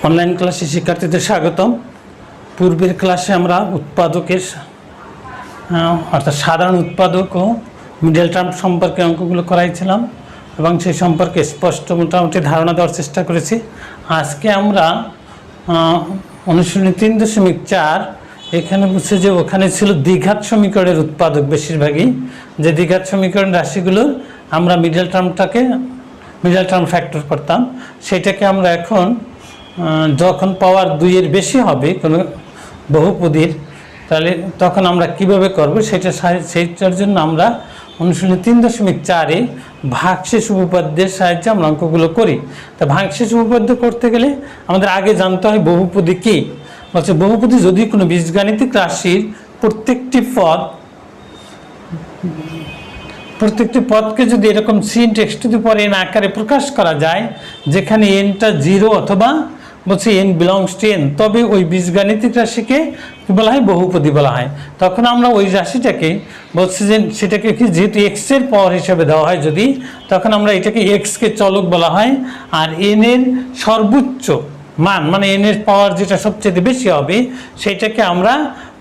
Online ক্লাসে শিক্ষার্থীদের স্বাগতম। পূর্বের ক্লাসে আমরা উৎপাদকের অর্থাৎ সাধারণ উৎপাদক ও মিডল টার্ম সম্পর্কে অঙ্কগুলো করাইছিলাম এবং সেই সম্পর্কে স্পষ্ট মোটামুটি ধারণা দেওয়ার চেষ্টা করেছি। আজকে আমরা অনুশীলনী 3.4 এখানে বুঝছে যে ওখানে ছিল দ্বিঘাত সমীকরণের উৎপাদক, বেশিরভাগই যে দ্বিঘাত সমীকরণ রাশিগুলোর আমরা মিডল টার্ম ফ্যাক্টর করতাম, সেটাকে আমরা এখন যখন পাওয়ার 2-এর বেশি হবে কোনো বহুপদীর, তাহলে তখন আমরা কিভাবে করব সেইটার জন্য আমরা অনুশীলনী 3.4-এ ভাগশেষ উপপাদ্যের সাহায্যে আমরা অঙ্কগুলো করি। তা ভাগশেষ উপপাদ্য করতে গেলে আমাদের আগে জানতে হয় বহুপদী কী। বলছে বহুপদী যদি কোনো বীজগাণিতিক রাশির প্রত্যেকটি পদকে যদি এরকম sin(x⁴n) আকারে প্রকাশ করা যায়, যেখানে nটা 0 অথবা বলছে n বিলংস টু n, তবে ওই বীজগাণিতিক রাশিকে কি বলা হয়? বহুপদী বলা হয়। তখন আমরা ওই রাশিটাকে বলছে যে সেটাকে কি, যেহেতু x এর পাওয়ার হিসেবে দেওয়া হয় যদি, তখন আমরা এটাকে x কে চলক বলা হয়, আর n এর সর্বোচ্চ মান মানে n এর পাওয়ার যেটা সবচেয়ে বেশি হবে সেইটাকে আমরা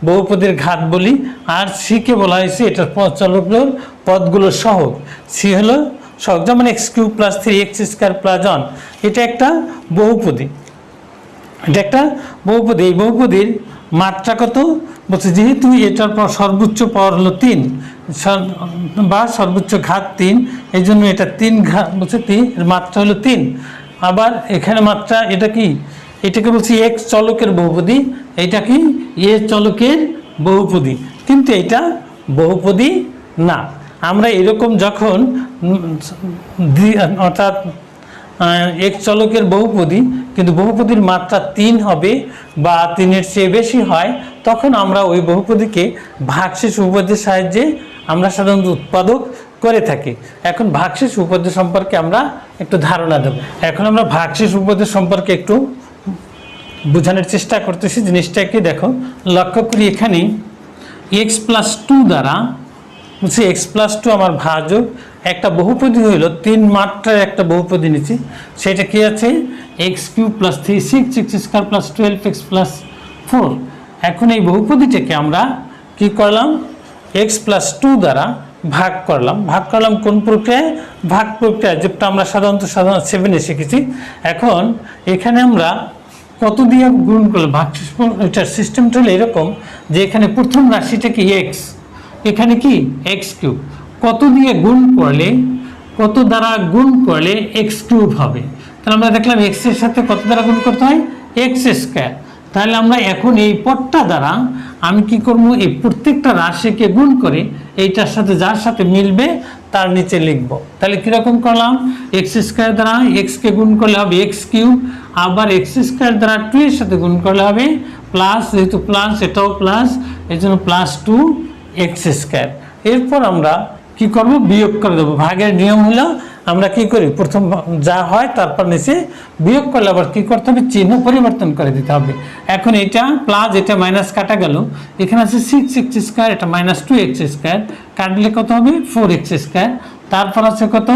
বহুপদীর ঘাত বলি। আর c কে বলা হয়েছে এটার চলকগুলোর পদগুলোর সহগ। c হলো সহগ, যেমন x³ + 3x² + 1, এটা একটা বহুপদী। এই বহুপদীর মাত্রা কত? বলছে যেহেতু এটার সর্বোচ্চ পাওয়ার হলো 3 বা সর্বোচ্চ ঘাত 3, এই জন্য এটা 3 ঘাত বলছে 3 এর মাত্রা হলো 3। আবার এখানে মাত্রা এটা কি, এটাকে বলছি x চলকের বহুপদী, এইটা কি a চলকের বহুপদী, কিন্তু এটা বহুপদী না। আমরা এরকম যখন অর্থাৎ x চলকের বহুপদী কিন্তু বহুপদীর মাত্রা 3 হবে বা 3-এর চেয়ে বেশি হয়, তখন আমরা ওই বহুপদীকে ভাগশেষ উপপাদ্যের সাহায্যে আমরা সাধারণত উৎপাদক করে থাকি। এখন ভাগশেষ উপপাদ্য সম্পর্কে আমরা একটু ধারণা দেব। এখন আমরা ভাগশেষ উপপাদ্য সম্পর্কে একটু বোঝানোর চেষ্টা করতেছি। জিনিসটাকে দেখো, লক্ষ্য করি এখানে x+2 দ্বারা বলছি x+2 আমার ভাজক একটা বহুপদী হইল 3 মাত্রার একটা বহুপদী নিচ্ছি, সেটা কি আছে? x³ + 3 6x² + 12x + 4। এখন এই বহুপদীটাকে আমরা কি করলাম? x+2 দ্বারা ভাগ করলাম কোন প্রক্রিয়ায়? ভাগ প্রক্রিয়া, যেটা আমরা সাধারণত 7-এ শিখেছি। এখন এখানে আমরা কত দিয়ে গুণ করলাম? ভাগশেষ এটার সিস্টেমটা হলো এরকম যে এখানে প্রথম রাশিটাকে x, এখানে কি x³ কত দিয়ে গুণ করলে, কত দ্বারা গুণ করলে x³ হবে। তাহলে আমরা দেখলাম x এর সাথে কত দ্বারা গুণ করতে হয়? x²। তাহলে আমরা এখন এই পদটা দ্বারা আমি কি করব? এই প্রত্যেকটা রাশিকে গুণ করে এইটার সাথে যার সাথে মিলবে তার নিচে লিখব। তাহলে কীরকম করলাম? x² দ্বারা x কে গুণ করলে হবে x³, আবার x² দ্বারা 2 এর সাথে গুণ করলে হবে প্লাস, যেহেতু প্লাস এটাও প্লাস, এই জন্য +2x²। এরপর আমরা কি করব? বিয়োগ করে দেবো। ভাগের নিয়ম হলো আমরা কি করি? প্রথম যা হয় তারপর নিচে বিয়োগ করলে আবার কি করতে হবে? চিহ্ন পরিবর্তন করে দিতে হবে। এখন এটা প্লাস, এটা মাইনাস কাটা গেল, এখানে আছে 6x², এটা -2x², কাটলে কত হবে? 4x²। তারপর আছে কত?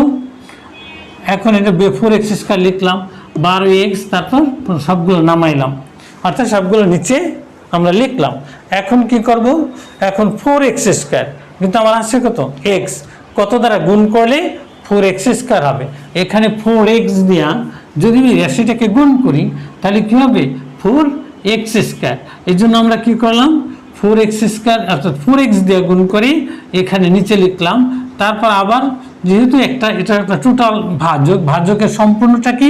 এখন এটা 4x² লিখলাম, 12x, তারপর সবগুলো নামাইলাম, অর্থাৎ সবগুলো নিচে আমরা লিখলাম। এখন কি করব? এখন 4x², কিন্তু আমার আছে কত? x, কত দ্বারা গুণ করলে 4x² হবে? এখানে 4x দিয়া যদি আমি রাশিটাকে গুণ করি তাহলে কি হবে? 4x²। এই জন্য আমরা কি করলাম? 4x² অর্থাৎ 4x দিয়ে গুণ করে এখানে নিচে লিখলাম। তারপর আবার যেহেতু এটা একটা টোটাল ভাজকের সম্পূর্ণটা কি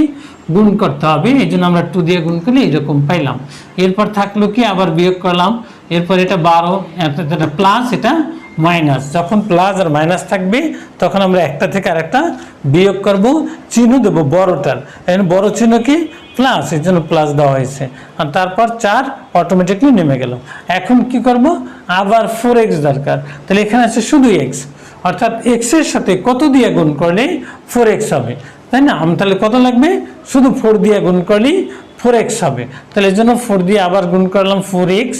গুণ করতে হবে, এই জন্য আমরা 2 দিয়ে গুণ করলে এইরকম পাইলাম। এরপর থাকলো কি, আবার বিয়োগ করলাম, এরপর এটা 12, এটা প্লাস, এটা মাইনাস। যখন প্লাস আর মাইনাস থাকবে তখন আমরা একটা থেকে আরেকটা বিয়োগ করব, চিহ্ন দেবো বড়টার, এখানে বড় চিহ্ন কি প্লাস, এই জন্য প্লাস দেওয়া হয়েছে। আর তারপর 4 অটোমেটিকলি নেমে গেল। এখন কি করব? আবার 4x দরকার, তাহলে এখানে আছে শুধু x, অর্থাৎ x এর সাথে কত দিয়ে গুণ করলে 4x হবে, তাই না? তাহলে কত লাগবে? শুধু 4 দিয়ে গুণ করলেই 4x হবে। তাহলে এই জন্য 4 দিয়ে আবার গুণ করলাম 4x,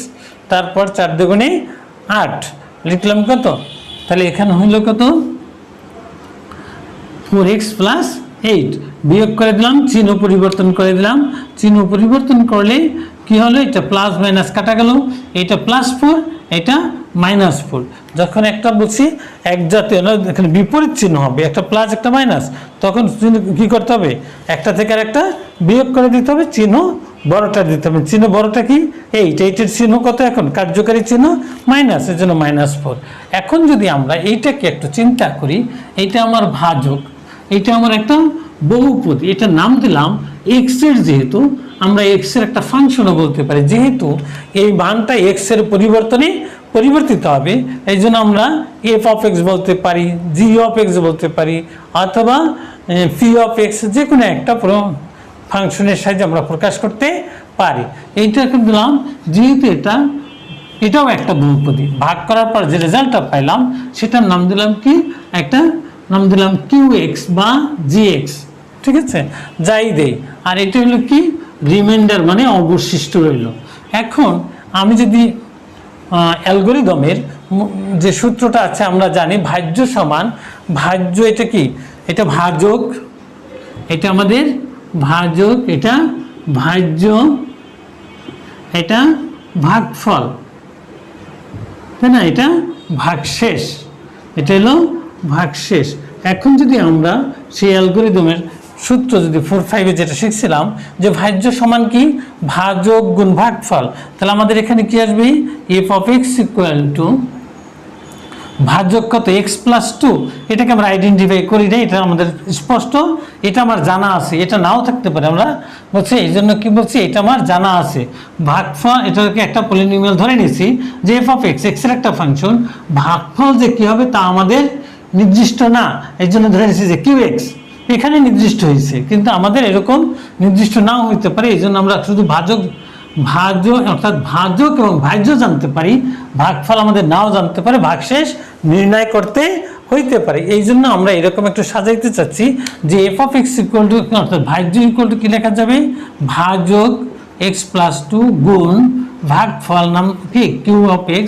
তারপর 4 দুগুণে 8 লিখলাম কত? তাহলে এখানে হইল কত? 4x + 8 বিয়োগ করে দিলাম, চিহ্ন পরিবর্তন করে দিলাম। চিহ্ন পরিবর্তন করলে কি হলো, এটা প্লাস মাইনাস কাটা গেল, এটা +4, এটা -4। যখন একটা বলছি এক জাতীয় না, এখানে বিপরীত চিহ্ন হবে, একটা প্লাস একটা মাইনাস, তখন কি করতে হবে, একটা থেকে আর একটা বিয়োগ করে দিতে হবে, চিহ্ন বড়টা দিতে হবে। চিহ্ন বড়টা কি, 8, 8-এর চিহ্ন কত, এখন কার্যকারী চিহ্ন মাইনাস, এর জন্য -4। এখন যদি আমরা এইটাকে একটু চিন্তা করি, এইটা আমার ভাজক, এইটা আমার একটা বহুপদী, এটা নাম দিলাম এক্স এর, যেহেতু আমরা এক্স এর একটা ফাংশনও বলতে পারি, যেহেতু এই মানটা এক্স এর পরিবর্তনে পরিবর্তিত হবে, এই জন্য আমরা f(x) বলতে পারি, g(x) বলতে পারি, অথবা p(x), যে কোনো একটা ফাংশনের সাহায্যে আমরা প্রকাশ করতে পারি। এইটাকে দিলাম, যেহেতু এটাও একটা বহুপদী, ভাগ করার পর যে রেজাল্টটা পাইলাম সেটার নাম দিলাম কি, একটা নাম দিলাম qx বা gx, ঠিক আছে, যাই দেই। আর এটা হলো কি, রিমাইন্ডার মানে অবশিষ্ট রইল। এখন আমি যদি অ্যালগরিদমের যে সূত্রটা আছে আমরা জানি, ভাজ্য সমান ভাজ্য, এটা কি, এটা ভাজক, এটা আমাদের ভাজক, এটা ভাজ্য, এটা ভাগফল, তাই না, এটা ভাগশেষ, এটা হলো ভাগশেষ। এখন যদি আমরা সেই অ্যালগরিদমের সূত্র যদি 4-5-এ যেটা শিখছিলাম, যে ভাজ্য সমান কি, ভাজক গুণ ভাগফল, তাহলে আমাদের এখানে কি আসবে, f(x) = ভাজক কত, x+2। এটাকে আমরা আইডেন্টিফাই করি না, এটা আমাদের স্পষ্ট, এটা আমার জানা আছে, এটা নাও থাকতে পারে, আমরা বলছি এই জন্য কি বলছি, এটা আমার জানা আছে। ভাগফল, এটাকে একটা পলিনোমিয়াল ধরে নিয়েছি যে f(x), x এর একটা ফাংশন, ভাগফল যে কি হবে তা আমাদের নির্দিষ্ট না, এই জন্য ধরে নিয়েছি যে qx, এখানে নির্দিষ্ট হয়েছে, কিন্তু আমাদের এরকম নির্দিষ্ট নাও হইতে পারে, এই জন্য আমরা শুধু ভাজক অর্থাৎ ভাজক এবং ভাজ্য জানতে পারি, ভাগফল আমাদের নাও জানতে পারে, ভাগশেষ নির্ণয় করতে হইতে পারে। এই জন্য আমরা এরকম একটু সাজাইতে চাচ্ছি যে f(x) অর্থাৎ ভাজ্য কি লেখা যাবে, ভাজক x+2 গুণ ভাগফল নাম কি qx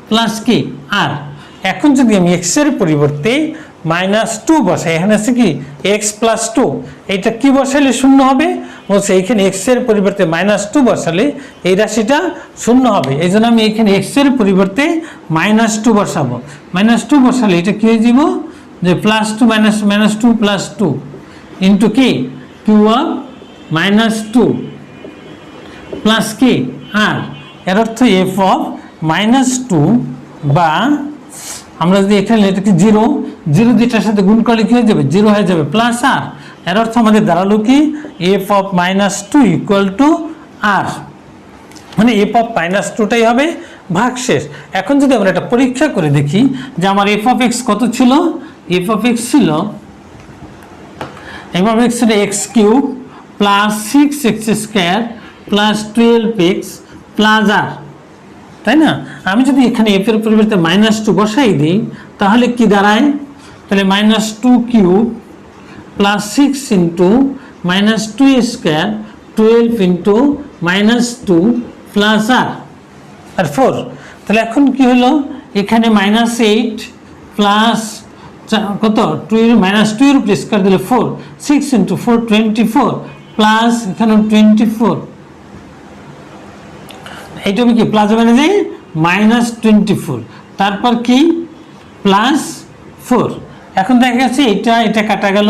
প্লাস কি r। এখন যদি আমি x এর পরিবর্তে -2 বসাই, এখানে আছে কি x+2, এইটা কি বসালে শূন্য হবে, বলছে এইখানে x এর পরিবর্তে -2 বসালে এই রাশিটা শূন্য হবে, এই জন্য আমি এখানে x এর পরিবর্তে -2 বসাবো। -2 বসালে এটা কি হয়ে যাব, যে +2 -2 +2 ইন্টু কি q(-2) প্লাস কি r, এর অর্থ f(-2) বা আমরা যদি এখানে এটাকে 0 যেটার সাথে গুণ করলে কি হয়ে যাবে, 0 হয়ে যাবে, প্লাস r, এর অর্থ আমাদের দাঁড়ালো কি f(-2) = r, মানে f(-2)টাই হবে ভাগশেষ। এখন যদি আমরা এটা পরীক্ষা করে দেখি যে আমার f(x) কত ছিল, f(x) ছিল x³ plus 6x² plus 12x plus r, তাই না। আমি যদি এখানে f এর পরিবর্তে -2 বসাই দিই তাহলে কি দাঁড়ায়, তাহলে -2³ প্লাস 6 ইন্টু -2² 12 ইন্টু -2 প্লাস আর 4। তাহলে এখন কি হলো, এখানে -8 প্লাস কত 2 -2 এর উপরে স্কয়ার দিলে 4, 6 ইন্টু 4 24 প্লাস এখানে 24, এইটা কি প্লাস মানে যে -24, তারপর কি প্লাস 4। এখন দেখা গেছে এটা কাটা গেল,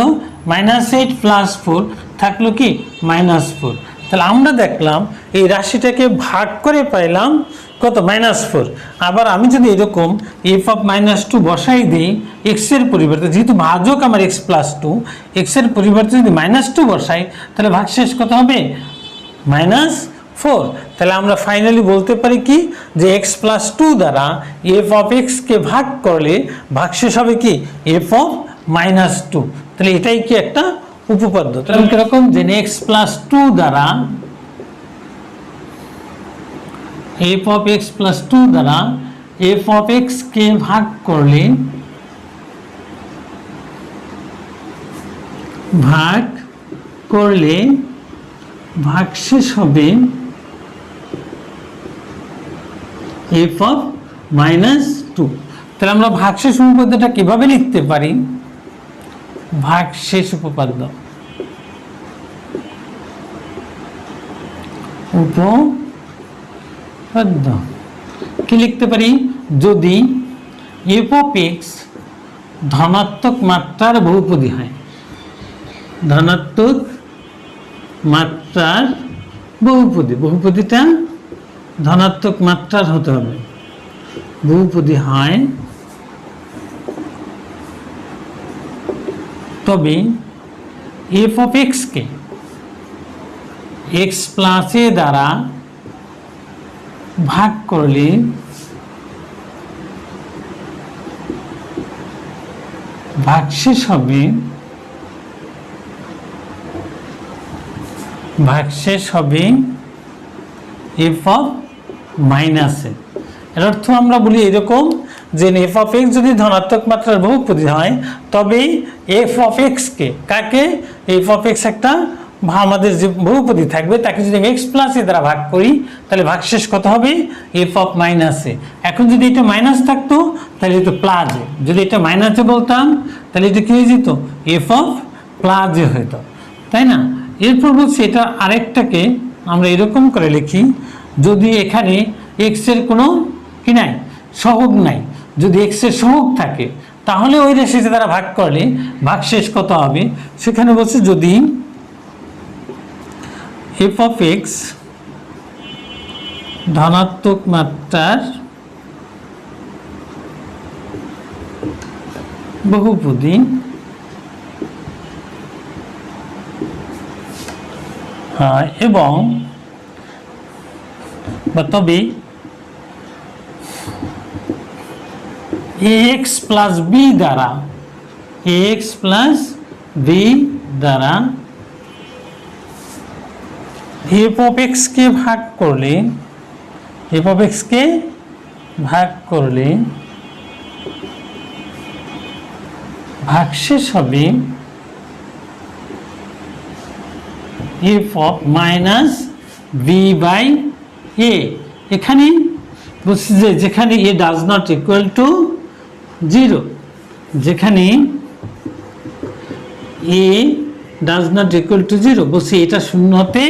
-8 প্লাস 4 থাকলো কি -4। তাহলে আমরা দেখলাম এই রাশিটাকে ভাগ করে পাইলাম কত, -4। আবার আমি যদি এরকম f(-2) বসাই দিই x এর পরিবর্তে, যেহেতু ভাজক আমার x+2, x এর পরিবর্তে যদি -2 বসাই তাহলে ভাগশেষ কত হবে, -4। তাহলে আমরা ফাইনালি বলতে পারি কি, যে x+2 দ্বারা f(x) কে ভাগ করলে ভাগশেষ হবে কি f(-2)। তাহলে এটাই কি একটা উপপাদ্য। তাহলে কিরকম, যে x+2 দ্বারা f(x+2) দ্বারা f(x) কে ভাগ করলে ভাগশেষ হবে f(-2)। তাহলে আমরা ভাগশেষ উপপাদ্যটা কিভাবে লিখতে পারি, ভাগশেষ উপপাদ্য উপপাদ্য কি লিখতে পারি, যদি এফ অফ এক্স ধনাত্মক মাত্রার বহুপদী হয়, ধনাত্মক মাত্রার বহুপদী, বহুপদীটা ধনাত্মক মাত্রার হতে হবে, বহুপদী হয় তবে এফ অফ এক্সকে এক্স প্লাস এ দ্বারা ভাগ করলে ভাগশেষ হবে, ভাগশেষ হবে এফ অফ মাইনাস এ। এর অর্থ আমরা বলি এরকম যে এফ অফ এক্স যদি ধনাত্মক মাত্রার বহুপদী হয় তবে এফ অফ এক্সকে, কাকে, এফ অফ এক্স একটা আমাদের যে বহুপদী থাকবে তাকে যদি এক্স প্লাস এ দ্বারা ভাগ করি তাহলে ভাগশেষ কত হবে, এফ অফ মাইনাস এ। এখন যদি এটা মাইনাস থাকতো তাহলে এটা প্লাস এ, যদি এটা মাইনাসে বলতাম তাহলে এটা কি হয়ে যেত, এফ অফ প্লাস এ হইতো, তাই না। এরপর বলছি এটা আরেকটাকে আমরা এরকম করে লিখি, যদি এখানে এক্স এর কোনো কি নাই, সহগ নাই, যদি এক্স এর সহগ থাকে তাহলে ওই রাশিটা দ্বারা ভাগ করলে ভাগশেষ কত হবে, সেখানে বলছে যদি এফ অফ এক্স ধনাত্মক মাত্রার বহুপদী এবং তবে এক্স প্লাস বি দ্বারা, এক্স প্লাস বি দ্বারা এফ অফ এক্স কে ভাগ করলে, এফ অফ এক্স কে ভাগ করলে ভাগশেষ হবে F of minus B by A. এখানে বলছি যে যেখানে A does not equal to zero, যেখানে A does not equal to zero, বলছি এটা শূন্য হতে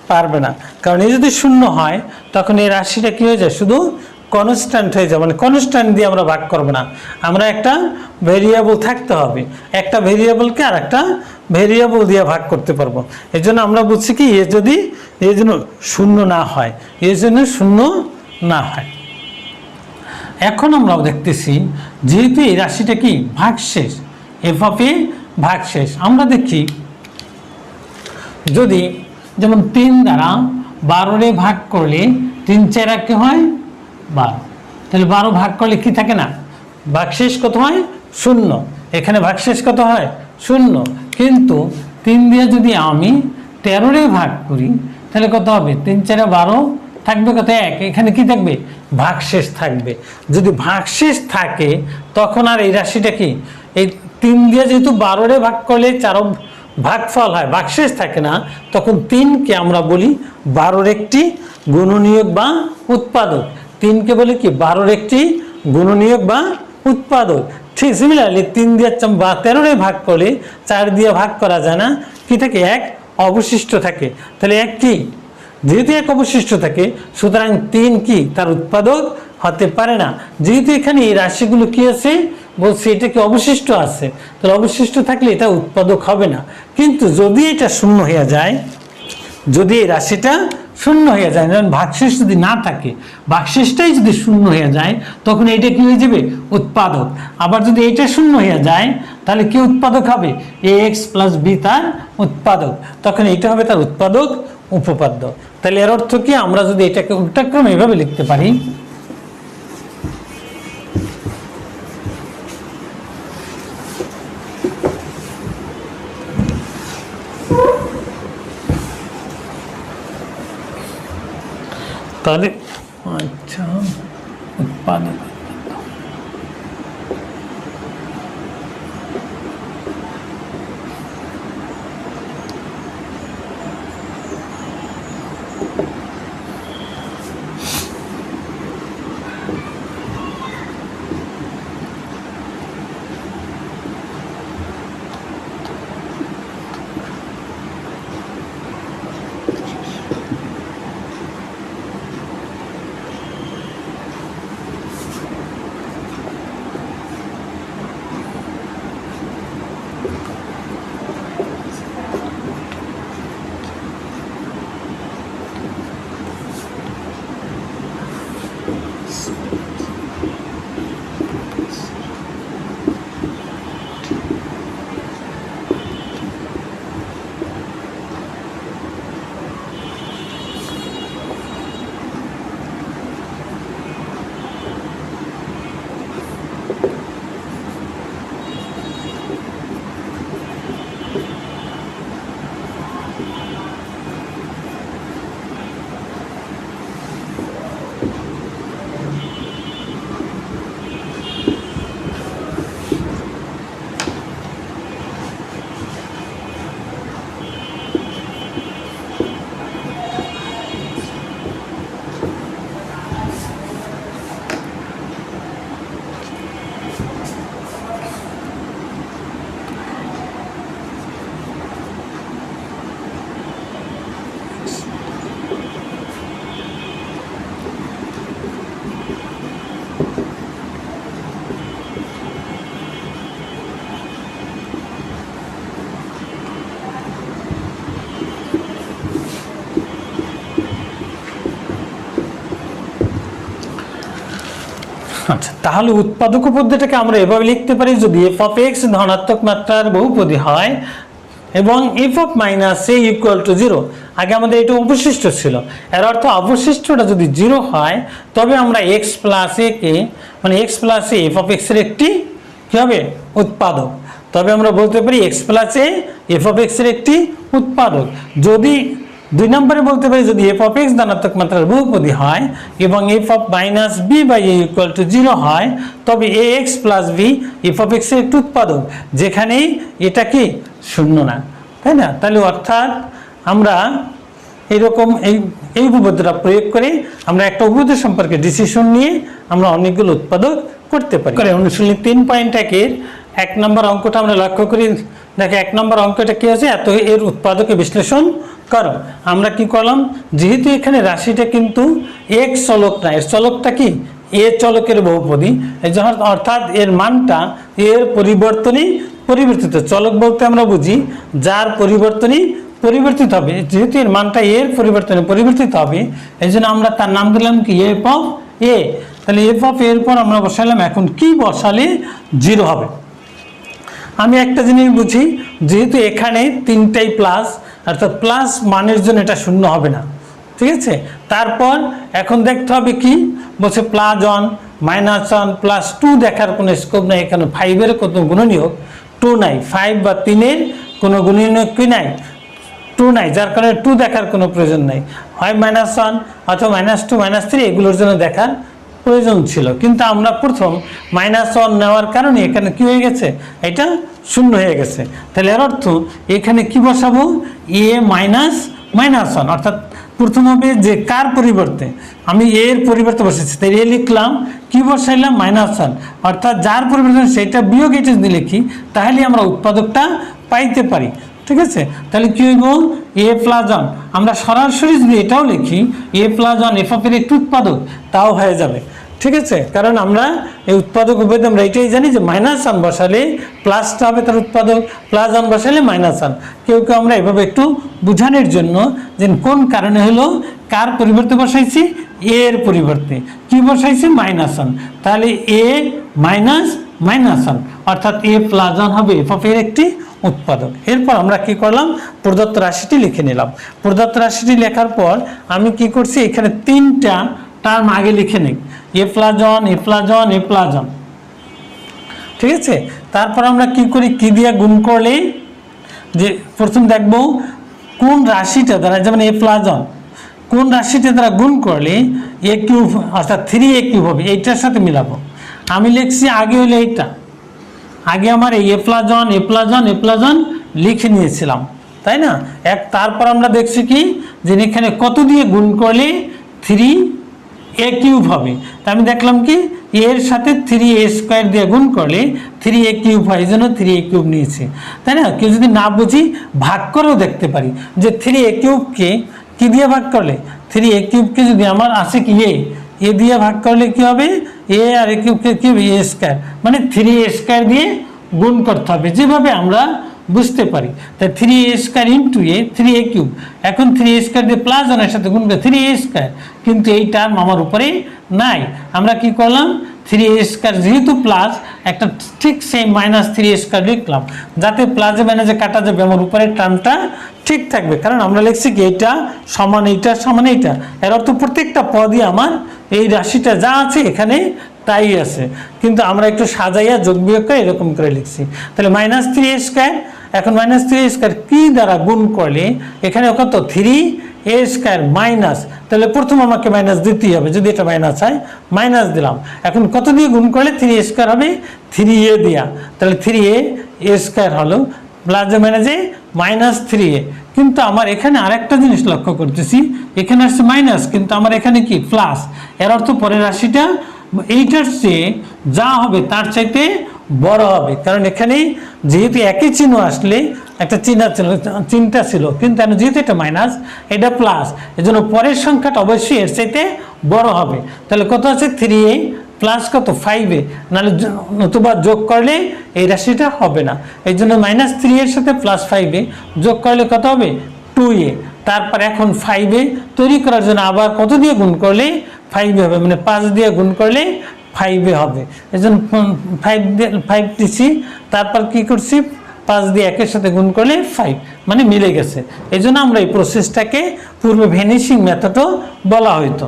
পারবে না, কারণ এ যদি শূন্য হয় তখন এই রাশিটা কি হয়ে যায়, শুধু কনস্ট্যান্ট হয়ে যায়, মানে কনস্ট্যান্ট দিয়ে আমরা ভাগ করব না, আমরা একটা ভেরিয়েবল থাকতে হবে, একটা ভেরিয়েবলকে আর একটা ভেরিয়েবল দিয়ে ভাগ করতে পারবো। এই জন্য আমরা বলছি কি এ যদি এই জন্য শূন্য না হয়, এই জন্য শূন্য না হয়। এখন আমরা দেখতেছি যেহেতু এই রাশিটা কি ভাগশেষ, এফ অফ এ ভাগশেষ, আমরা দেখি যদি যেমন 3 দ্বারা 12 ভাগ করলে 3 4 কি হয় 12, তাহলে 12 ভাগ করলে কি থাকে না, ভাগশেষ কত হয়, শূন্য। এখানে ভাগশেষ কত হয়, শূন্য। কিন্তু 3 দিয়ে যদি আমি 13 ভাগ করি তাহলে কত হবে, 3 4 12 থাকবে কত 1, এখানে কি থাকবে, ভাগশেষ থাকবে। যদি ভাগশেষ থাকে তখন আর এই রাশিটা কি, এই 3 দিয়ে যেহেতু 12 ভাগ করলে 4 ভাগফল হয়, ভাগশেষ থাকে না, তখন 3কে আমরা বলি 12-র একটি গুণনীয়ক বা উৎপাদক। 3কে বলি কি 12-র একটি গুণনীয়ক বা উৎপাদক। ঠিক সিমিলারলি 3 দিয়ে 13 ভাগ করলে 4 দিয়ে ভাগ করা যায় না, কি থাকে, 1 অবশিষ্ট থাকে। তাহলে 1 কি, যেহেতু 1 অবশিষ্ট থাকে সুতরাং 3 কি তার উৎপাদক হতে পারে না। যেহেতু এখানে এই রাশিগুলো কি আছে, বলছি এটা কি অবশিষ্ট আছে, তাহলে অবশিষ্ট থাকলে এটা উৎপাদক হবে না। কিন্তু যদি এটা শূন্য হয়ে যায়, যদি এই রাশিটা শূন্য হয়ে যায়, যেমন ভাগশেষ যদি না থাকে, ভাগশেষটাই যদি শূন্য হয়ে যায় তখন এটা কি হয়ে যাবে, উৎপাদক। আবার যদি এটা শূন্য হয়ে যায় তাহলে কি উৎপাদক হবে, এ এক্স প্লাস বি তার উৎপাদক, তখন এটা হবে তার উৎপাদক উপপাদ্য। তাহলে এর অর্থ কি, আমরা যদি এটাকে উল্টাক্রমে এভাবে লিখতে পারি, তাহলে আচ্ছা উৎপাদক আচ্ছা, তাহলে উৎপাদক উপপাদ্যটাকে আমরা এভাবে লিখতে পারি, যদি এফ অফ এক্স ধনাত্মক মাত্রার বহুপদী হয় এবং F of minus A equal to zero, আগে আমাদের এটা অবশিষ্ট ছিল, এর অর্থ অবশিষ্টটা যদি জিরো হয় তবে আমরা এক্স প্লাস এ কে মানে x plus A F of এক্সের একটি কী হবে উৎপাদক। তবে আমরা বলতে পারি x plus A F of এক্সের একটি উৎপাদক। যদি 2 নম্বরে বলতে পারি, যদি এফ অফ এক্স ধনাত্মক মাত্রার বহুপদী হয় এবং F of minus B by A equal to zero হয় তবে A X plus B F of এক্সের একটি উৎপাদক, যেখানেই এটা কি শূন্য না, তাই না? তাহলে অর্থাৎ আমরা এইরকম এই উপপাদ্যটা প্রয়োগ করে আমরা একটা উপপাদ্য সম্পর্কে ডিসিশন নিয়ে আমরা অনেকগুলো উৎপাদক করতে পারি। অনুশীলনী 3.1-এর 1 নম্বর অঙ্কটা আমরা লক্ষ্য করি। দেখো 1 নম্বর অঙ্কটা কি আছে, এত এর উৎপাদকে বিশ্লেষণ করো। আমরা কি করলাম, যেহেতু এখানে রাশিটা কিন্তু এক্স চলক না, এর চলকটা কি এ চলকের বহুপদী, এই জন্য অর্থাৎ এর মানটা এর পরিবর্তনই পরিবর্তিত। চলক বলতে আমরা বুঝি যার পরিবর্তনই পরিবর্তিত হবে, যেহেতু এর মানটা এর পরিবর্তনে পরিবর্তিত হবে এই জন্য আমরা তার নাম দিলাম কি এফ অফ এ। তাহলে এফ অফ এর পর আমরা বসালাম, এখন কি বসালে জিরো হবে। আমি একটা জিনিস বুঝি, যেহেতু এখানে 3টাই প্লাস, অর্থাৎ প্লাস মানের জন্য এটা শূন্য হবে না, ঠিক আছে? তারপর এখন দেখতে হবে কি বলছে, প্লাস 1 মাইনাস 1 প্লাস 2 দেখার কোনো স্কোপ নাই, এখানে 5-এর কোনো গুণনীয়ক 2 নাই, 5 বা 3-এর কোনো গুণনীয়ক কি নাই, 2 নাই, যার কারণে 2 দেখার কোনো প্রয়োজন নাই। হয় -1 অথবা -2 -3 এগুলোর জন্য দেখার প্রয়োজন ছিল, কিন্তু আমরা প্রথম -1 নেওয়ার কারণে এখানে কি হয়ে গেছে, এটা শূন্য হয়ে গেছে। তাহলে এর অর্থ এখানে কি বসাবো, এ মাইনাস -1, অর্থাৎ প্রথম হবে যে কার পরিবর্তে আমি এর পরিবর্তে বসেছি, তাই এ লিখলাম, কি বসাইলাম -1, অর্থাৎ যার পরিবর্তন সেটা বিয়োগ এটা যদি লিখি তাহলে আমরা উৎপাদকটা পাইতে পারি, ঠিক আছে? তাহলে কি হইব, এ প্লাস 1, আমরা সরাসরি যদি এটাও লিখি এ প্লাস 1 এফ অফ এর একটি উৎপাদক তাও হয়ে যাবে, ঠিক আছে? কারণ আমরা এই উৎপাদক উপপাদ্য আমরা এটাই জানি যে -1 বসালে প্লাসটা হবে তার উৎপাদক, প্লাস 1 বসালে -1। কেউ কেউ আমরা এভাবে একটু বোঝানোর জন্য যে কোন কারণে হলো, কার পরিবর্তে বসাইছি, এর পরিবর্তে কি বসাইছি -1, তাহলে এ মাইনাস -1, অর্থাৎ এ প্লাস 1 হবে এফ অফ এর একটি উৎপাদক। এরপর আমরা কি করলাম, প্রদত্ত রাশিটি লিখে নিলাম। প্রদত্ত রাশিটি লেখার পর আমি কি করছি, এখানে 3টা টার্ম আগে লিখে নিই, এ প্লাস 1 এ প্লাস 1 এ প্লাস 1, ঠিক আছে? তারপর আমরা কি করি, কি দিয়ে গুণ করলে, যে প্রথম দেখব কোন রাশিটা দ্বারা, যেমন এ প্লাস 1 কোন রাশিটা দ্বারা গুণ করলে এ কিউব অর্থাৎ 3a কিউব হবে, এইটার সাথে মিলাবো। আমি লিখছি আগে হলে এইটা, আগে আমার এই এ প্লাস 1 এ প্লাস 1 এ প্লাস 1 লিখে নিয়েছিলাম, তাই না? তারপর আমরা দেখছি কি যে এখানে কত দিয়ে গুণ করলে 3a কিউব হবে, তা আমি দেখলাম কি এর সাথে 3a² দিয়ে গুণ করলে 3a কিউব হয়, এই জন্য 3a কিউব নিয়েছি, তাই না? কেউ যদি না বুঝি ভাগ করেও দেখতে পারি যে 3a কিউবকে কি দিয়ে ভাগ করলে, 3a কিউবকে যদি আমার আছে কি এ দিয়ে ভাগ করলে কি হবে, এ আর এ কিউবকে কি a², মানে 3a² দিয়ে গুণ করতে হবে, যেভাবে আমরা বুঝতে পারি। তাই 3a² ইন্টু এ 3a কিউব, এখন 3a² দিয়ে প্লাস 1 এর সাথে গুণ করে 3a², কিন্তু এই টার্ম আমার উপরে নাই। আমরা কি করলাম, 3a² যেহেতু প্লাস একটা ঠিক সেই -3a² লিখলাম, যাতে প্লাসে মাইনাসে কাটা যাবে, আমার উপরের টার্মটা ঠিক থাকবে, কারণ আমরা লিখছি কি এইটা সমান এইটা সমান এইটা, এর অর্থ প্রত্যেকটা পদই আমার এই রাশিটা যা আছে এখানে তাই আছে, কিন্তু আমরা একটু সাজাইয়া যোগ বিয়োগ করে এরকম করে লিখছি। তাহলে -3a², এখন -3a² কি দ্বারা গুণ করলে এখানে কত 3a² মাইনাস, তাহলে প্রথম আমাকে মাইনাস দিতেই হবে, যদি এটা মাইনাস হয় মাইনাস দিলাম। এখন কত দিয়ে গুণ করলে 3a² হবে, 3a দিয়া, তাহলে 3a² হলো প্লাসে মাইনাসে -3a। কিন্তু আমার এখানে আরেকটা জিনিস লক্ষ্য করতেছি, এখানে আসছে মাইনাস, কিন্তু আমার এখানে কি প্লাস, এর অর্থ পরের রাশিটা এইটার চেয়ে যা হবে তার চাইতে বড় হবে, কারণ এখানে যেহেতু একই চিহ্ন আসলে একটা চিহ্নটা ছিল, কিন্তু যেহেতু এটা মাইনাস এটা প্লাস, এজন্য পরের সংখ্যাটা অবশ্যই এর চাইতে বড় হবে। তাহলে কত আছে 3a প্লাস কত 5a, নাহলে নতুবা যোগ করলে এই রাশিটা হবে না, এই জন্য -3 এর সাথে +5a যোগ করলে কত হবে 2a। তারপর এখন 5a তৈরি করার জন্য আবার কত দিয়ে গুণ করলে 5 হবে, মানে 5 দিয়ে গুণ করলে 5 হবে, এই জন্য 5 দিচ্ছি, তারপর কি করছি 5 দিয়ে 1-এর সাথে গুণ করলে 5, মানে মিলে গেছে। এই জন্য আমরা এই প্রসেসটাকে পূর্বে ভ্যানিশিং মেথডও বলা হইতো,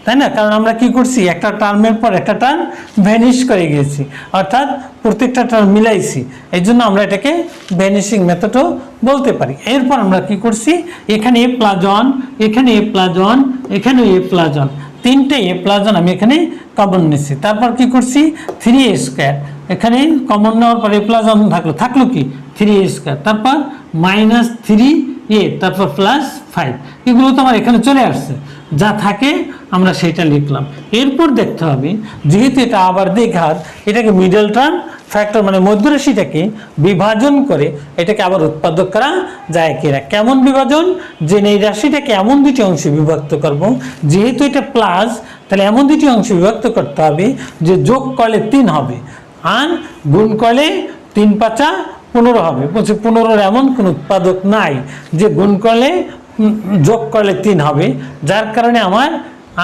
তাই না? কারণ আমরা কি করছি, একটা টার্মের পর একটা টার্ম ভ্যানিশ করে গিয়েছি, অর্থাৎ প্রত্যেকটা টার্ম মিলাইছি, এই জন্য আমরা এটাকে ভ্যানিশিং মেথডও বলতে পারি। এরপর আমরা কি করছি, এখানে a+1, এখানে a+1, এখানে a+1, তিনটে a+1 আমি এখানে কমন নিচ্ছি। তারপর কি করছি 3a², এখানে কমন নেওয়ার পর a+1 থাকলো কি 3a², তারপর -3a, তারপর +5, এগুলো তো আমার এখানে চলে আসছে, যা থাকে আমরা সেটা লিখলাম। এরপর দেখতে হবে, যেহেতু এটা আবার দেখার, এটাকে মিডল টার্ম ফ্যাক্টর মানে মধ্যরাশিটাকে বিভাজন করে এটাকে আবার উৎপাদক করা যায় কিনা। কেমন বিভাজন, যে এই রাশিটাকে এমন দুটি অংশে বিভক্ত করব, যেহেতু এটা প্লাস, তাহলে এমন দুটি অংশে বিভক্ত করতে হবে যে যোগ করলে 3 হবে আর গুণ করলে 3×5 = 15 হবে। বলছে 15-এর এমন কোন উৎপাদক নাই যে গুণ করলে যোগ করলে 3 হবে, যার কারণে আমার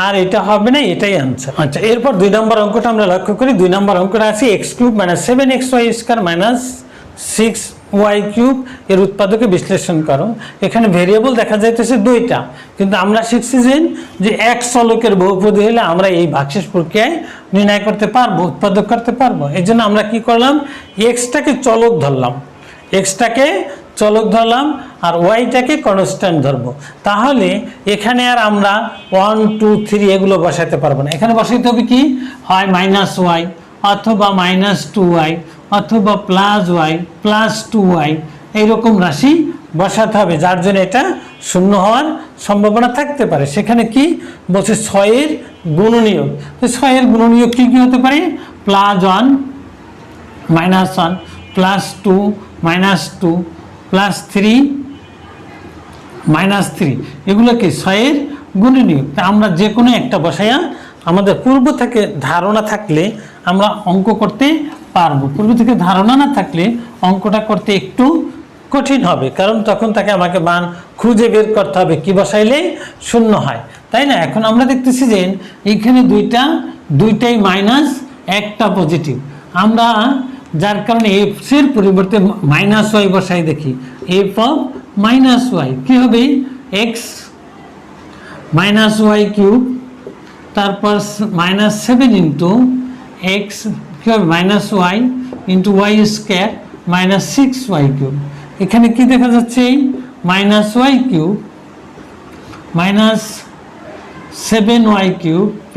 আর এটা হবে না, এটাই আনসার। আচ্ছা, এরপর 2 নম্বর অঙ্কটা আমরা লক্ষ্য করি। 2 নম্বর অঙ্কটা আছে x³ - 7xy² - 6y³ এর উৎপাদকে বিশ্লেষণ করো। এখানে ভেরিয়েবল দেখা যাইতেছে 2টা, কিন্তু আমরা শিখছি যে এক চলকের বহুপদী হলে আমরা এই ভাগশেষ প্রক্রিয়ায় নির্ণয় করতে পারবো, উৎপাদক করতে পারবো। এই জন্য আমরা কি করলাম, এক্সটাকে চলক ধরলাম, আর ওয়াইটাকে কনস্ট্যান্ট ধরবো। তাহলে এখানে আর আমরা 1, 2, 3 এগুলো বসাতে পারবো না। এখানে বসাইতে হবে কি, হয় -y অথবা -2y অথবা +y +2y, এইরকম রাশি বসাতে হবে, যার জন্য এটা শূন্য হওয়ার সম্ভাবনা থাকতে পারে। সেখানে কি বলছে 6-এর গুণনীয়ক, তো 6-এর গুণনীয়ক কি কি হতে পারে, +1 -1 +2 -2 +3 -3, এগুলো কি 6-এর গুণনীয়ক। তা আমরা যে কোনো একটা বসাইয়া আমাদের পূর্ব থেকে ধারণা থাকলে আমরা অঙ্ক করতে পারবো, পূর্ব থেকে ধারণা না থাকলে অঙ্কটা করতে একটু কঠিন হবে, কারণ তখন তাকে আমাকে মান খুঁজে বের করতে হবে কি বসাইলে শূন্য হয়, তাই না? এখন আমরা দেখতেছি যে এইখানে দুইটাই মাইনাস, একটা পজিটিভ, আমরা যার কারণে এফ এর পরিবর্তে -y বসাই দেখি, f(-y) কি হবে, x -y³ তারপর -7 × x কি হবে, -y × y² -6y³। এখানে কি দেখা যাচ্ছে, -y³ -7y³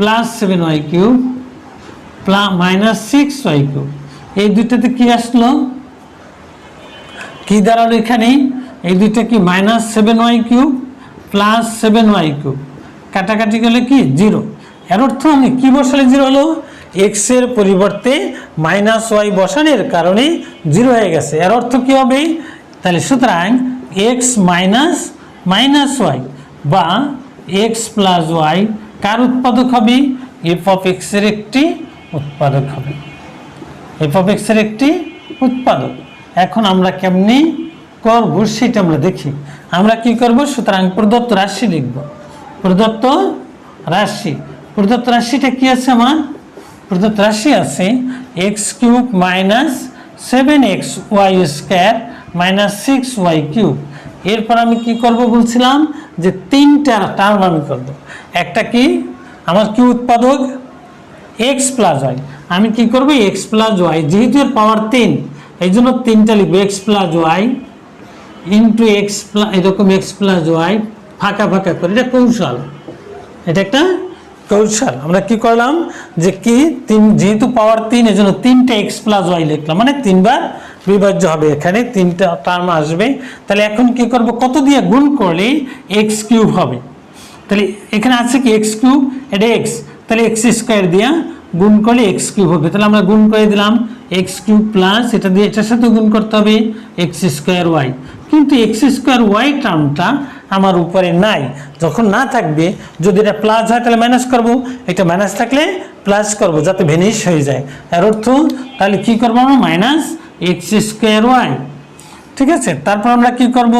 +7y³ -6y³, এই দুইটাতে কি আসলো, কি দাঁড়ালো এখানে, এই দুইটা কি -7y³ +7y³, কাটাকাটি গেলে কি 0। এর অর্থ আমি কি বসালে 0 হলো, x এর পরিবর্তে -y বসানোর কারণে 0 হয়ে গেছে। এর অর্থ কি হবে, তাহলে সুতরাং x -y বা x + y কার উৎপাদক হবে, f(x) এর একটি উৎপাদক হবে, f(x) এর একটি উৎপাদক। এখন আমরা কেমনি করব সেটা আমরা দেখি। আমরা কি করব, সুতরাং প্রদত্ত রাশি লিখব, প্রদত্ত রাশিটা কি আছে আমার, প্রদত্ত রাশি আছে x³ - 7xy² - 6y³। এরপর আমি কি করব বলছিলাম, যে 3টা টার্ম আমি করব। একটা কি আমার কি উৎপাদক, x + y, আমি কি করব x + y, যেহেতু এর পাওয়ার 3 এই জন্য 3টা লিখব, x + y × x এরকম x + y ফাঁকা করে, এটা কৌশল, এটা একটা কৌশল। আমরা কি করলাম, যে কি যেহেতু পাওয়ার 3 এই জন্য 3টা x + y লিখলাম, মানে 3 বার বিভাজ্য হবে, এখানে 3টা টার্ম আসবে। তাহলে এখন কি করব, কত দিয়ে গুণ করলে x³ হবে, তাহলে এখানে আছে কি x³ এটা x, তাহলে x² দিয়ে গুণ করলে x³ হবে। তাহলে আমরা গুণ করে দিলাম x³ প্লাস এটা দিয়ে এটার সাথে গুণ করতে হবে x²y, কিন্তু x²y টার্মটা আমার উপরে নাই, যখন না থাকবে, যদি এটা প্লাস হয় তাহলে মাইনাস করব, এটা মাইনাস থাকলে প্লাস করব, যাতে ভ্যানিশ হয়ে যায়। এর অর্থ তাহলে কি করবো আমরা, -x²y, ঠিক আছে। তারপর আমরা কি করব,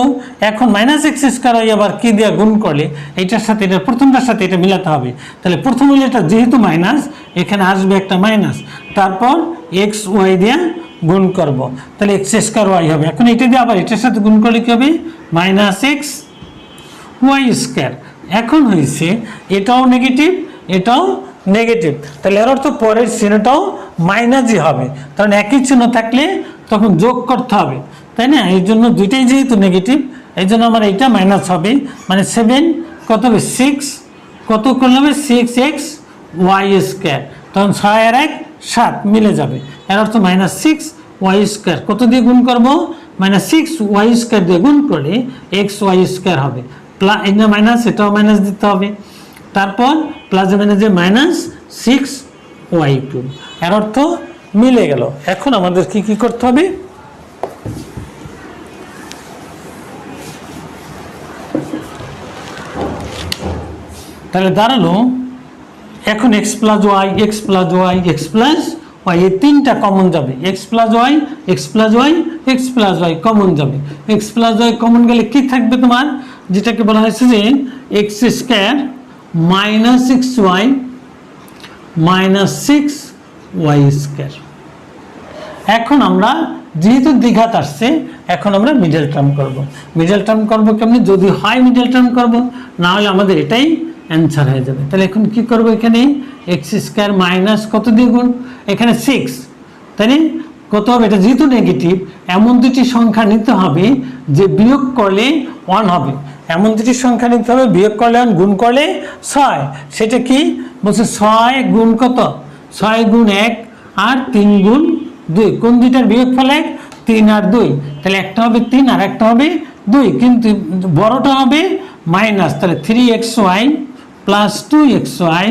এখন মাইনাস এক্স স্কোয়ার ওয়াই আবার কি দিয়ে গুণ করলে এইটার সাথে এটা প্রথমটার সাথে এটা মিলাতে হবে। তাহলে প্রথম এটা যেহেতু মাইনাস, এখানে আসবে একটা মাইনাস, তারপর এক্স ওয়াই দিয়ে গুণ করব, তাহলে এক্স স্কোয়ার ওয়াই হবে। এখন এটা দিয়ে আবার এটার সাথে গুণ করলে কি হবে, মাইনাস এক্স ওয়াই স্কোয়ার। এখন হয়েছে এটাও নেগেটিভ, এটাও নেগেটিভ, তাহলে এর অর্থ পরের চিহ্নটাও মাইনাসই হবে, কারণ একই চিহ্ন থাকলে তখন যোগ করতে হবে, তাই না? এই জন্য দুইটাই যেহেতু নেগেটিভ, এই জন্য আমার এইটা মাইনাস হবে, মানে 7 কত হবে 6, কত করলে হবে 6x ওয়াই স্কোয়ার, তখন 6 আর 1 7 মিলে যাবে, এর অর্থ মাইনাস 6 ওয়াই স্কোয়ার। কত দিয়ে গুণ করব, মাইনাস 6 ওয়াই স্কোয়ার দিয়ে গুণ করলে এক্স ওয়াই স্কোয়ার হবে, প্লাস এটা মাইনাস, এটাও মাইনাস দিতে হবে, তারপর প্লাস মাইনাসে মাইনাস 6 ওয়াই কিউব, এর অর্থ মিলে গেল। এখন আমাদের কি কি করতে হবে, তাহলে দাঁড়ালো এখন x plus y, x plus y, x plus y, এই তিনটা কমন যাবে, x plus y, x plus y, x plus y common যাবে। এক্স প্লাস ওয়াই কমন গেলে কি থাকবে তোমার, যেটাকে বলা হয়েছে যে x square minus x y minus 6 y square. এখন আমরা যেহেতু দ্বিঘাত আসছে, এখন আমরা মিডল টার্ম করব। মিডল টার্ম করব কেমনি, যদি হয় মিডল টার্ম করব, না হলে আমাদের এটাই অ্যান্সার হয়ে যাবে। তাহলে এখন কি করব, এখানে এক্স স্কোয়ার মাইনাস কত দিয়ে গুণ, এখানে 6, তাই না? কত হবে, এটা যেহেতু নেগেটিভ, এমন দুটি সংখ্যা নিতে হবে যে বিয়োগ করলে 1 হবে, এমন দুটি সংখ্যা নিতে হবে বিয়োগ করলে 1, গুণ করলে 6। সেটা কি বলছে, 6 গুণ কত, 6 গুণ 1 আর 3 গুণ 2, কোন দুইটার বিয়োগ ফল 1, 3 আর 2, তাহলে একটা হবে 3 আর একটা হবে 2, কিন্তু বড়টা হবে মাইনাস, তাহলে 3xy plus 2xy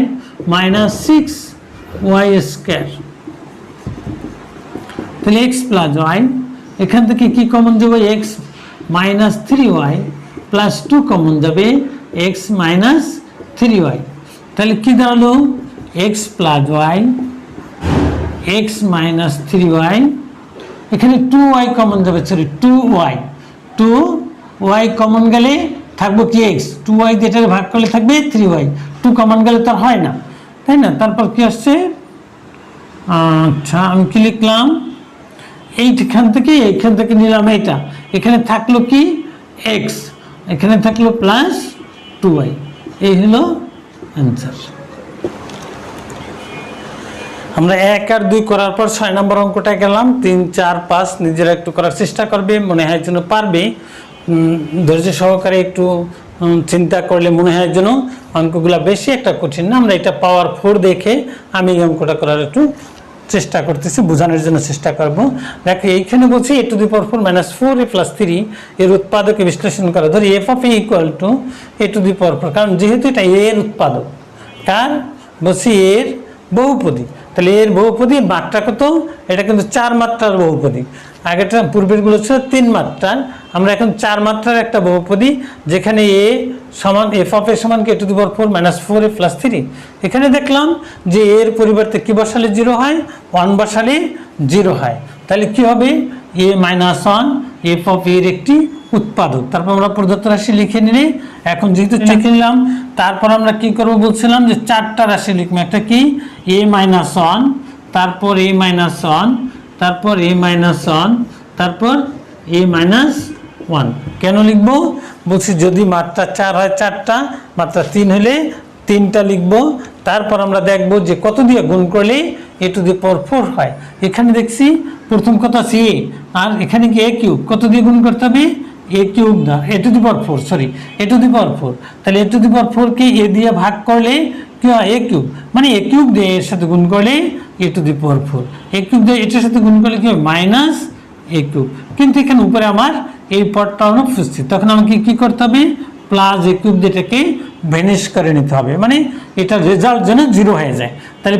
minus 6 y square. তাহলে এক্স প্লাস ওয়াই, এখান থেকে কি কমন যাবে, x minus 3y plus 2 common যাবে, এক্স মাইনাস 3y। তাহলে কি দাঁড়ালো, x plus y, x minus 3y, এখানে 2y কমন যাবে, সরি 2y কমন গেলে থাকবো কি এক্স, 2y দিয়ে এটাকে ভাগ করলে থাকবে 3y, 2 কমন গেলে তার হয় না, তাই না? তারপর কি আসছে, আচ্ছা আমি কি লিখলাম, এইখান থেকে নিলাম এইটা, এখানে থাকলো কি এক্স, এখানে থাকলো প্লাস 2y, এই হলো অ্যান্সার। আমরা 1 আর 2 করার পর 6 নম্বর অঙ্কটা গেলাম, 3, 4, 5 নিজেরা একটু করার চেষ্টা করবে, মনে হয় যেন পারবে, ধৈর্য সহকারে একটু চিন্তা করলে মনে হয় যেন অঙ্কগুলো বেশি একটা কঠিন না। আমরা এটা পাওয়ার 4 দেখে আমি এই অঙ্কটা করার একটু চেষ্টা করতেছি, বোঝানোর জন্য চেষ্টা করব। দেখো এইখানে বলছি a to the power 4 minus 4a plus 3 এর উৎপাদকে বিশ্লেষণ করা, ধরি F of A equal to a to the power 4, কারণ যেহেতু এটা a এর উৎপাদক, কার বলছি এর বহুপদী, তাহলে এর বহুপদীর মাত্রা কত, এটা কিন্তু 4 মাত্রার বহুপদী, আগেটা পূর্বেরগুলো ছিল 3 মাত্রার, আমরা এখন 4 মাত্রার একটা বহুপদী, যেখানে এ সমান এফ অফ এ সমান কি a to the power 4 minus 4a plus 3। এখানে দেখলাম যে এর পরিবর্তে কি বসালে 0 হয়, 1 বসালে 0 হয়, তাহলে কি হবে, a মাইনাস 1 এফ অফ এর একটি উৎপাদক। তারপর আমরা প্রদত্ত রাশি লিখে নিলে, এখন যেহেতু লিখে নিলাম, তারপর আমরা কি করব বলছিলাম যে 4টা রাশি লিখবো, একটা কি a মাইনাস 1, তারপর a মাইনাস 1, তারপর a মাইনাস 1, তারপর a মাইনাস 1। কেন লিখবো বলছি, যদি মাত্রা 4 হয় 4টা, মাত্রা 3 হলে 3টা লিখবো। তারপর আমরা দেখবো যে কত দিয়ে গুণ করলে a টু দি পাওয়ার 4 হয়। এখানে দেখছি প্রথম কত আছে a, আর এখানে কি a কিউব, কত দিয়ে গুণ করতে হবে, a কিউব না, a to the power 4, sorry a to the power 4, তাহলে a টু দি পাওয়ার 4 কে a দিয়ে ভাগ করলে কি হয়, a কিউব, মানে a কিউব দিয়ে এর সাথে গুণ করলে a to the power 4, a cube দিয়ে এটার সাথে গুণ করলে কি হয় মাইনাস a কিউব, কিন্তু এখানে উপরে আমার এই পদটা অনুপস্থিত, তখন আমাকে কি করতে হবে, প্লাস a কিউব যেটাকে ভ্যানিশ করে নিতে হবে, মানে এটা রেজাল্ট যেন 0 হয়ে যায়। তাহলে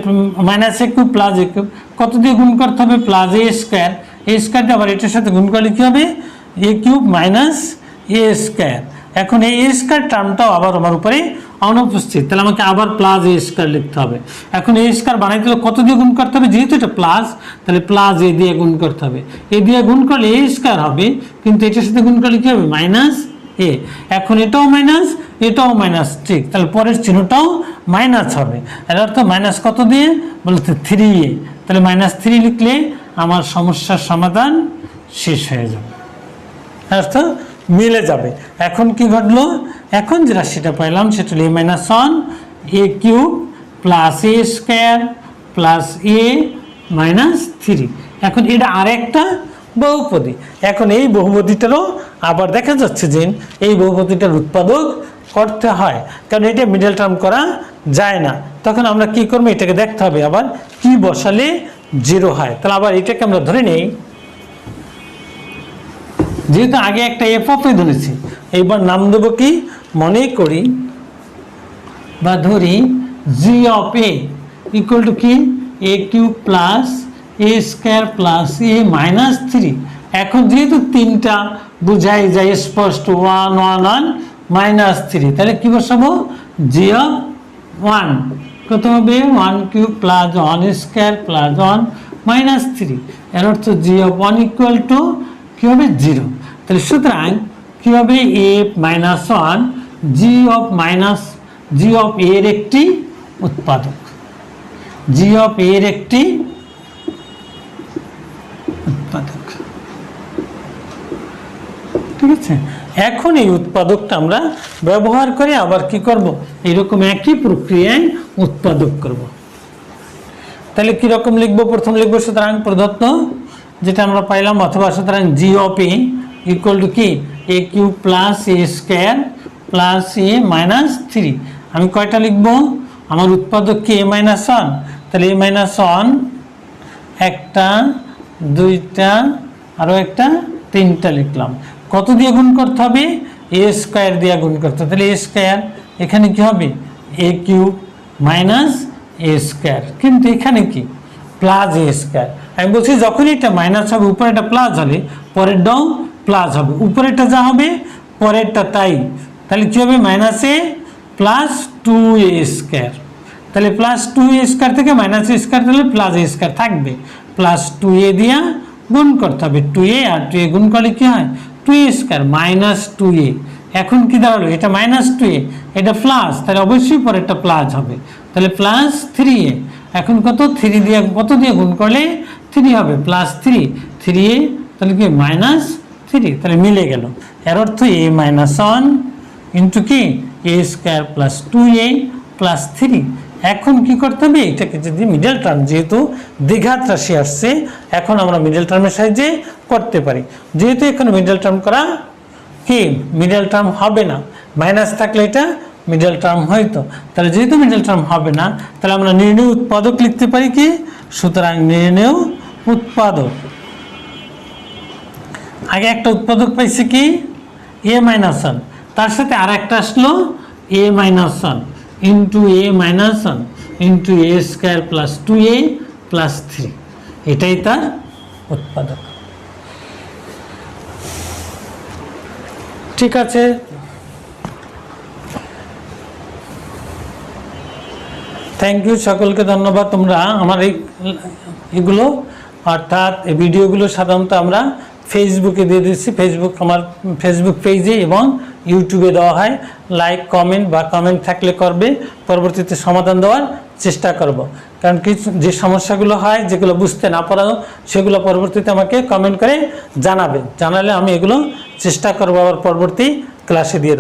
minus a cube plus a cube কত দিয়ে গুণ করতে হবে, plus a square, a square দিয়ে আবার এটার সাথে গুণ করলে কি হবে, a cube minus a square. এখন এই a স্কোয়ার টার্মটাও আবার আমার উপরে অনুপস্থিত, তাহলে আমাকে আবার প্লাস এ স্কয়ার লিখতে হবে। এখন এ স্কয়ার বানাইতে হলে কত দিয়ে গুণ করতে হবে, যেহেতু এটা প্লাস তাহলে প্লাস এ দিয়ে গুণ করতে হবে। এ দিয়ে গুণ করলে এ স্কয়ার হবে, কিন্তু এটার সাথে গুণ করলে কি হবে, মাইনাস এ। এখন এটাও মাইনাস এটাও মাইনাস, ঠিক, তাহলে পরের চিহ্নটাও মাইনাস হবে। এর অর্থ মাইনাস কত দিয়ে বলতে 3a, তাহলে -3 লিখলে আমার সমস্যার সমাধান শেষ হয়ে যাবে, অর্থ মিলে যাবে। এখন কি ঘটলো, এখন যে রাশিটা পাইলাম সেটা হলো a-1 a cube plus A square plus a -3। এখন এটা আরেকটা বহুপদী। এখন এই বহুপদীটারও আবার দেখা যাচ্ছে যে এই বহুপদীটার উৎপাদক করতে হয়, কারণ এটা মিডল টার্ম করা যায় না। তখন আমরা কি করবো, এটাকে দেখতে হবে আবার কি বসালে 0 হয়। তাহলে আবার এটাকে আমরা ধরে নেই, যেহেতু আগে একটা এফ অফ এ ধরেছি, এইবার নাম দেবো কি, মনে করি বা ধরি জি অফ এ ইকুয়াল টু কি, এ কিউব প্লাস এ স্কয়ার প্লাস এ -3। এখন যেহেতু তিনটা বুঝাই যায় স্পষ্ট, 1 1 1 -3, তাহলে কি বসাবো, জি অফ 1 কত হবে, 1 কিউব প্লাস 1 স্কয়ার প্লাস 1 -3। এর অর্থ জি অফ 1 ইকুয়াল টু কি হবে, 0। তাহলে সুতরাং কি হবে, a -1 জি অফ এর একটি উৎপাদক, জি অফ এর একটি উৎপাদক, ঠিক আছে। এখন এই উৎপাদকটা আমরা ব্যবহার করে আবার কি করব, এরকম একই প্রক্রিয়ায় উৎপাদক করব। তাহলে কিরকম লিখবো, প্রথম লিখবো সুতরাং প্রদত্ত যেটা আমরা পাইলাম, অথবা সুতরাং জি অফ এ ইকুয়াল টু কি, এ কিউব প্লাস এ স্কয়ার প্লাস এ -3। আমি কয়টা লিখবো, আমার উৎপাদক কি a-1, তাহলে a-1 একটা, দুইটা, আরও একটা, তিনটা লিখলাম। কত দিয়ে গুণ করতে হবে, এ স্কয়ার দিয়ে গুণ করতে হবে। তাহলে এ স্কয়ার এখানে কি হবে, এ কিউব মাইনাস এ স্কয়ার, কিন্তু এখানে কি প্লাস এ স্কয়ার। আমি বলছি যখন এটা মাইনাস হবে উপরেটা প্লাস হলে পরেরটাও প্লাস হবে, উপরেরটা যা হবে পরেরটা তাই। তাহলে কি হবে, -a প্লাস 2a স্কয়ার। তাহলে প্লাস 2a স্কয়ার থেকে -a স্কয়ার তাহলে প্লাস a স্কয়ার থাকবে, প্লাস 2a দিয়া গুণ করতে হবে, 2a আর 2a গুণ করলে কি হয়, 2a স্কয়ার -2a। এখন কি দাঁড়ালো, এটা -2a এটা প্লাস, তাহলে অবশ্যই পরেরটা প্লাস হবে, তাহলে প্লাস 3a। এখন কত, 3 দিয়ে কত দিয়ে গুণ করলে 3 হবে, প্লাস 3a, তাহলে কি -3, তাহলে মিলে গেল। এর অর্থ a-1 ইন্টু কি, এ স্কয়ার প্লাস 2a প্লাস 3। এখন কি করতে হবে, এটাকে যদি মিডল টার্ম, যেহেতু দ্বিঘাত রাশি আসছে, এখন আমরা মিডল টার্মের সাহায্যে করতে পারি। যেহেতু এখানে মিডল টার্ম করা কি, মিডল টার্ম হবে না, মাইনাস থাকলে এটা মিডল টার্ম হয়তো, তাহলে যেহেতু মিডল টার্ম হবে না, তাহলে আমরা নির্ণয় উৎপাদক লিখতে পারি কি, সুতরাং নির্ণয় উৎপাদক, আগে একটা উৎপাদক পাইছি কি, a-1, তার সাথে আর একটা আসলো a-1 ইন্টু a-1 ইন্টু এ স্কয়ার প্লাস 2a প্লাস 3, এটাই তার উৎপাদক। ঠিক আছে, থ্যাংক ইউ, সকলকে ধন্যবাদ। তোমরা আমার এগুলো অর্থাৎ এই ভিডিওগুলো সাধারণত আমরা ফেসবুকে দিয়ে দিচ্ছি, আমার ফেসবুক পেজে এবং ইউটিউবে দেওয়া হয়। লাইক, কমেন্ট বা কমেন্ট থাকলে করবে, পরবর্তীতে সমাধান দেওয়ার চেষ্টা করব। কারণ কিছু যে সমস্যাগুলো হয়, যেগুলো বুঝতে না পারো, সেগুলো পরবর্তীতে আমাকে কমেন্ট করে জানাবে, জানালে আমি এগুলো চেষ্টা করবো আবার পরবর্তী ক্লাসে দিয়ে দেবো।